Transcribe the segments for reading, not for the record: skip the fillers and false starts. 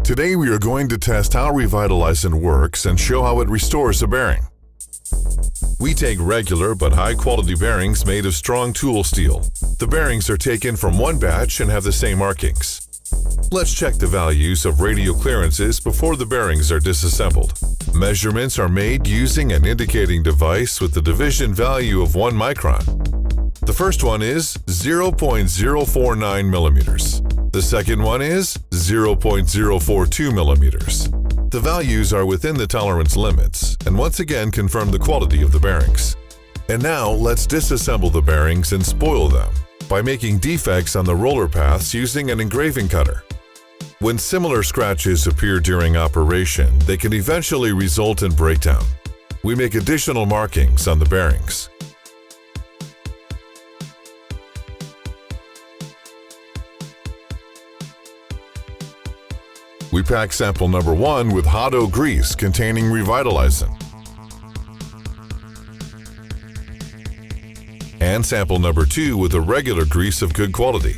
Today we are going to test how Revitalizant works and show how it restores a bearing. We take regular but high-quality bearings made of strong tool steel. The bearings are taken from one batch and have the same markings. Let's check the values of radial clearances before the bearings are disassembled. Measurements are made using an indicating device with the division value of 1 micron. The first one is 0.049 millimeters. The second one is 0.042 millimeters. The values are within the tolerance limits and once again confirm the quality of the bearings. And now let's disassemble the bearings and spoil them by making defects on the roller paths using an engraving cutter. When similar scratches appear during operation, they can eventually result in breakdown. We make additional markings on the bearings. We pack sample number 1 with XADO grease containing Revitalizant. And sample number 2 with a regular grease of good quality.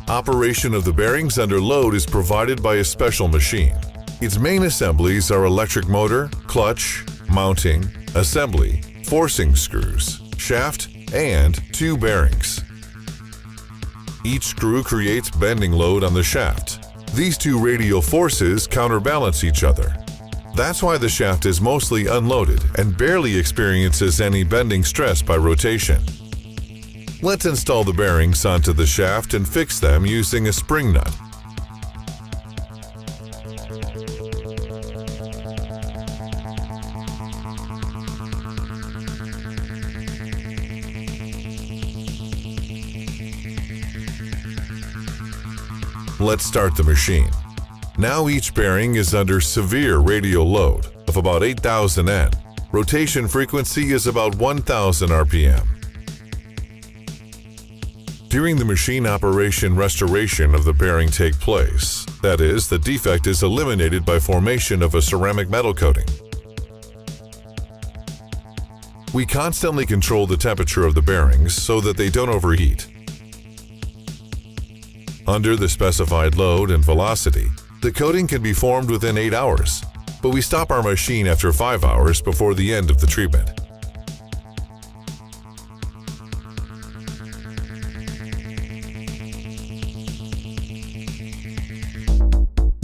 Operation of the bearings under load is provided by a special machine. Its main assemblies are electric motor, clutch, mounting, assembly, forcing screws, shaft, and 2 bearings. Each screw creates bending load on the shaft. These 2 radial forces counterbalance each other. That's why the shaft is mostly unloaded and barely experiences any bending stress by rotation. Let's install the bearings onto the shaft and fix them using a spring nut. Let's start the machine. Now each bearing is under severe radial load of about 8,000 N. Rotation frequency is about 1,000 RPM. During the machine operation, restoration of the bearing take place. That is, the defect is eliminated by formation of a ceramic metal coating. We constantly control the temperature of the bearings so that they don't overheat. Under the specified load and velocity, the coating can be formed within 8 hours, but we stop our machine after 5 hours before the end of the treatment.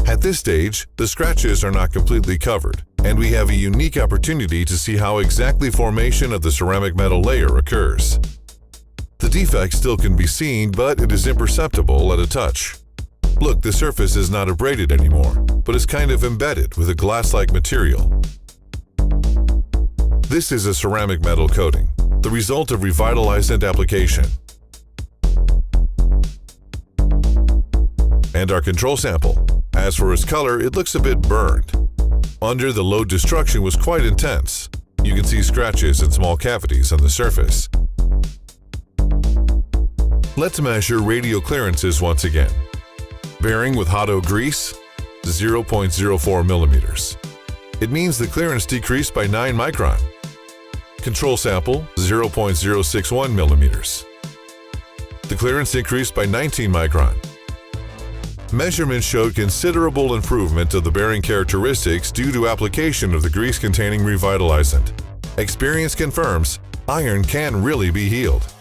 At this stage, the scratches are not completely covered, and we have a unique opportunity to see how exactly formation of the ceramic metal layer occurs. The defect still can be seen, but it is imperceptible at a touch. Look, the surface is not abraded anymore, but is kind of embedded with a glass-like material. This is a ceramic metal coating, the result of Revitalizant application. And our control sample. As for its color, it looks a bit burned. Under, the load destruction was quite intense. You can see scratches and small cavities on the surface. Let's measure radial clearances once again. Bearing with XADO grease, 0.04 millimeters. It means the clearance decreased by 9 micron. Control sample, 0.061 millimeters. The clearance increased by 19 micron. Measurements showed considerable improvement of the bearing characteristics due to application of the grease-containing Revitalizant. Experience confirms iron can really be healed.